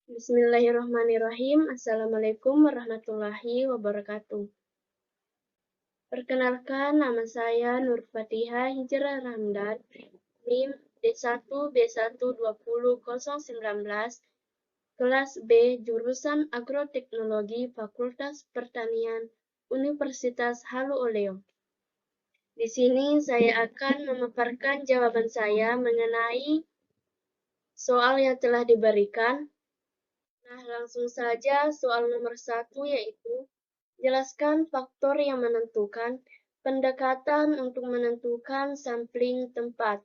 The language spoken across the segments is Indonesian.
Bismillahirrahmanirrahim. Assalamualaikum warahmatullahi wabarakatuh. Perkenalkan, nama saya Nur Fatihah Hijrah Ramdan, NIM D1B1200019, kelas B, jurusan Agroteknologi Fakultas Pertanian, Universitas Halu Oleo. Di sini saya akan memaparkan jawaban saya mengenai soal yang telah diberikan. Nah, langsung saja soal nomor 1 yaitu jelaskan faktor yang menentukan pendekatan untuk menentukan sampling tempat.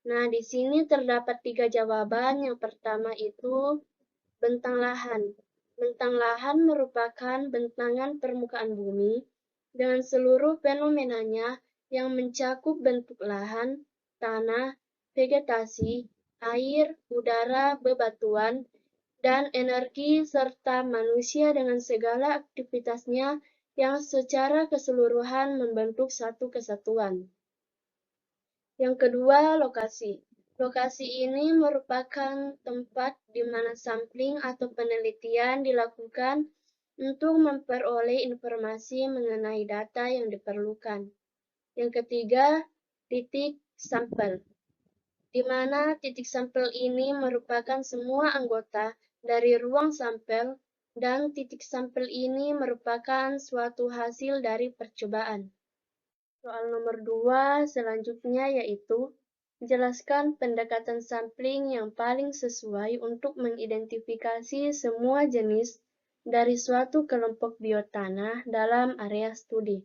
Nah, di sini terdapat 3 jawaban. Yang pertama itu bentang lahan. Bentang lahan merupakan bentangan permukaan bumi dengan seluruh fenomenanya yang mencakup bentuk lahan, tanah, vegetasi, air, udara, bebatuan, dan energi serta manusia dengan segala aktivitasnya yang secara keseluruhan membentuk satu kesatuan. Yang kedua, lokasi. Lokasi ini merupakan tempat di mana sampling atau penelitian dilakukan untuk memperoleh informasi mengenai data yang diperlukan. Yang ketiga, titik sampel, di mana titik sampel ini merupakan semua anggota dari ruang sampel, dan titik sampel ini merupakan suatu hasil dari percobaan. Soal nomor 2 selanjutnya yaitu jelaskan pendekatan sampling yang paling sesuai untuk mengidentifikasi semua jenis dari suatu kelompok biotanah dalam area studi.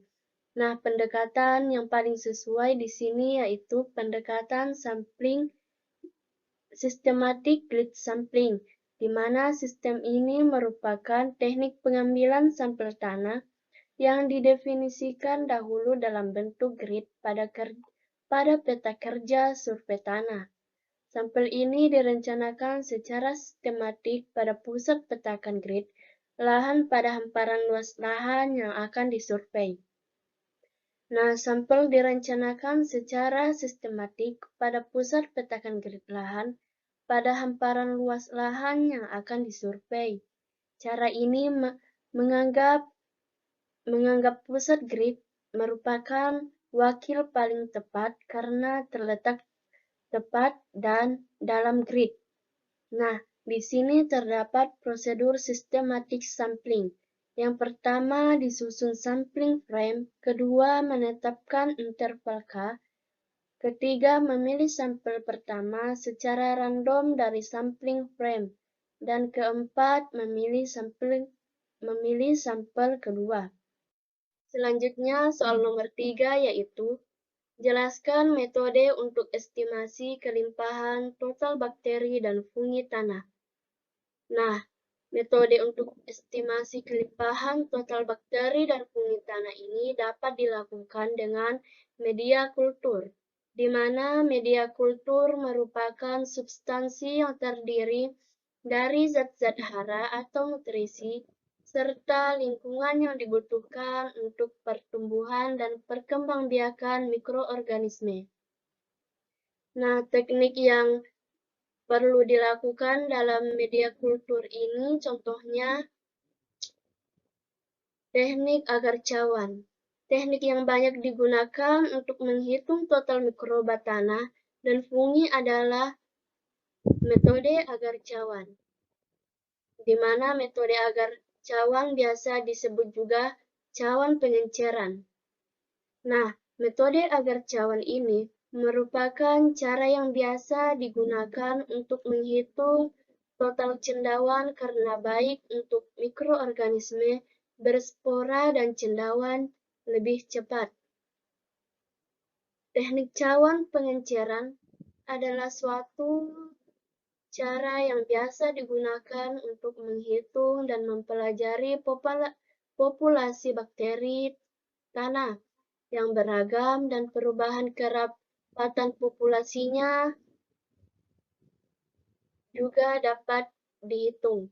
Nah, pendekatan yang paling sesuai di sini yaitu pendekatan sampling systematic grid sampling, di mana sistem ini merupakan teknik pengambilan sampel tanah yang didefinisikan dahulu dalam bentuk grid pada peta kerja survei tanah. Sampel ini direncanakan secara sistematik pada pusat petakan grid lahan pada hamparan luas lahan yang akan disurvei. Nah, sampel direncanakan secara sistematik pada pusat petakan grid lahan pada hamparan luas lahan yang akan disurvei. Cara ini menganggap pusat grid merupakan wakil paling tepat karena terletak tepat dan dalam grid. Nah, di sini terdapat prosedur sistematik sampling. Yang pertama disusun sampling frame, kedua menetapkan interval K, ketiga memilih sampel pertama secara random dari sampling frame, dan keempat memilih sampel kedua. Selanjutnya soal nomor 3 yaitu jelaskan metode untuk estimasi kelimpahan total bakteri dan fungi tanah. Nah, metode untuk estimasi kelimpahan total bakteri dan fungi tanah ini dapat dilakukan dengan media kultur, di mana media kultur merupakan substansi yang terdiri dari zat-zat hara atau nutrisi, serta lingkungan yang dibutuhkan untuk pertumbuhan dan perkembangbiakan mikroorganisme. Nah, teknik yang perlu dilakukan dalam media kultur ini contohnya teknik agar cawan. Teknik yang banyak digunakan untuk menghitung total mikroba tanah dan fungi adalah metode agar cawan, di mana metode agar cawan biasa disebut juga cawan pengenceran. Nah, metode agar cawan ini merupakan cara yang biasa digunakan untuk menghitung total cendawan karena baik untuk mikroorganisme berspora dan cendawan lebih cepat. Teknik cawan pengenceran adalah suatu cara yang biasa digunakan untuk menghitung dan mempelajari populasi bakteri tanah yang beragam dan perubahan kerapatan populasinya juga dapat dihitung.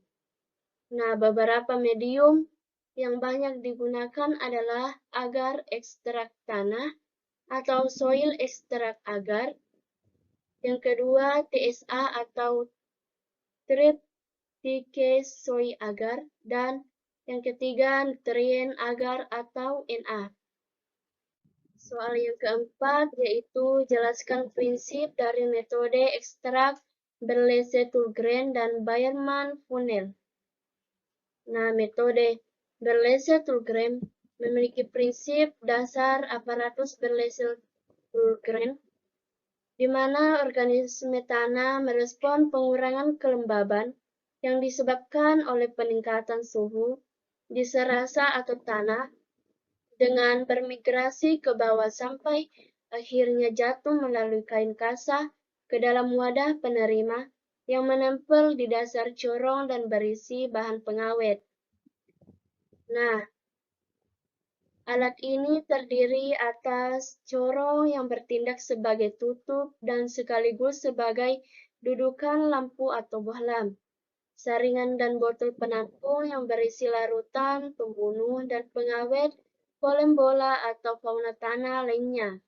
Nah, beberapa medium yang banyak digunakan adalah agar ekstrak tanah atau soil extract agar. Yang kedua, TSA atau treat soy agar, dan yang ketiga nutrien agar atau Na. Soal yang keempat yaitu jelaskan prinsip dari metode ekstrak Berlese-Tulgren dan Bayerman-Funnell. Nah, metode Berlese-Tulgren memiliki prinsip dasar aparatus Berlese-Tulgren, di mana organisme tanah merespon pengurangan kelembaban yang disebabkan oleh peningkatan suhu di serasa atau tanah dengan bermigrasi ke bawah sampai akhirnya jatuh melalui kain kasah ke dalam wadah penerima yang menempel di dasar corong dan berisi bahan pengawet. Nah, alat ini terdiri atas corong yang bertindak sebagai tutup dan sekaligus sebagai dudukan lampu atau bohlam, saringan dan botol penampung yang berisi larutan, pembunuh, dan pengawet, polem bola atau fauna tanah lainnya.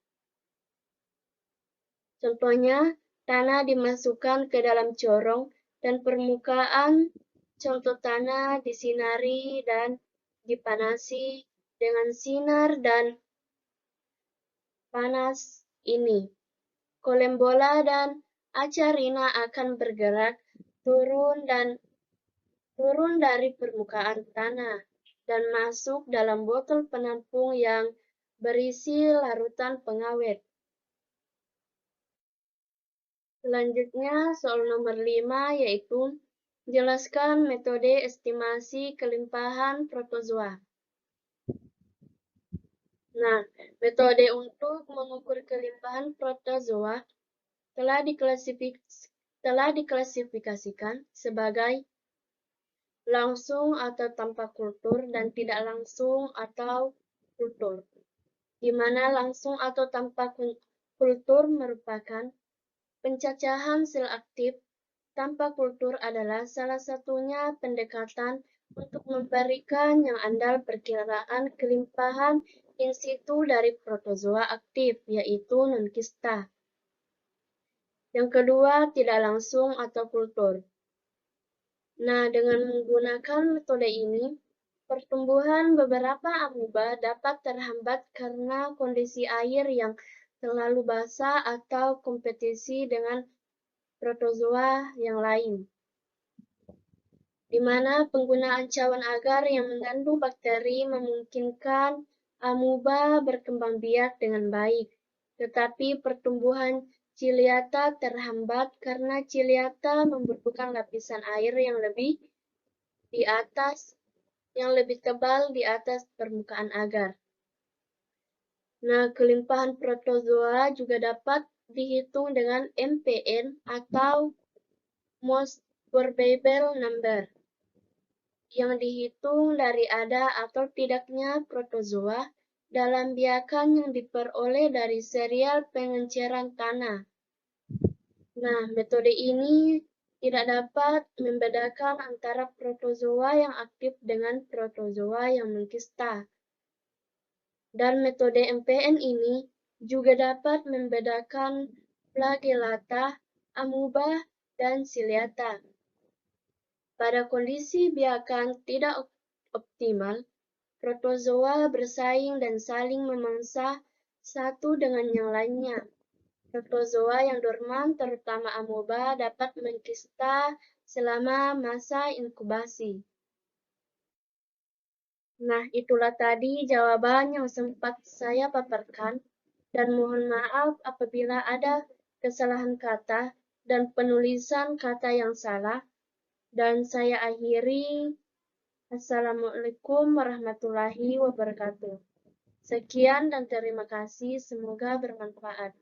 Contohnya, tanah dimasukkan ke dalam corong dan permukaan contoh tanah disinari dan dipanasi dengan sinar dan panas ini. Polem bola dan acarina akan bergerak turun dari permukaan tanah dan masuk dalam botol penampung yang berisi larutan pengawet. Selanjutnya, soal nomor 5 yaitu jelaskan metode estimasi kelimpahan protozoa. Nah, metode untuk mengukur kelimpahan protozoa telah diklasifikasikan sebagai langsung atau tanpa kultur dan tidak langsung atau kultur, di mana langsung atau tanpa kultur merupakan pencacahan sel aktif. Tanpa kultur adalah salah satunya pendekatan untuk memberikan yang andal perkiraan kelimpahan in situ dari protozoa aktif, yaitu non-kista. Yang kedua, tidak langsung atau kultur. Nah, dengan menggunakan metode ini, pertumbuhan beberapa amoeba dapat terhambat karena kondisi air yang terlalu basah atau kompetisi dengan protozoa yang lain, di mana penggunaan cawan agar yang mengandung bakteri memungkinkan amoeba berkembang biak dengan baik, tetapi pertumbuhan ciliata terhambat karena ciliata membutuhkan lapisan air yang lebih tebal di atas permukaan agar. Nah, kelimpahan protozoa juga dapat dihitung dengan MPN atau Most Probable Number, yang dihitung dari ada atau tidaknya protozoa dalam biakan yang diperoleh dari serial pengenceran tanah. Nah, metode ini tidak dapat membedakan antara protozoa yang aktif dengan protozoa yang mengkista. Dan metode MPN ini juga dapat membedakan flagellata, amoeba, dan ciliata. Pada kondisi biakan tidak optimal, protozoa bersaing dan saling memangsa satu dengan yang lainnya. Protozoa yang dorman, terutama amoeba, dapat mengkista selama masa inkubasi. Nah, itulah tadi jawaban yang sempat saya paparkan, dan mohon maaf apabila ada kesalahan kata dan penulisan kata yang salah. Dan saya akhiri, Assalamualaikum warahmatullahi wabarakatuh. Sekian dan terima kasih, semoga bermanfaat.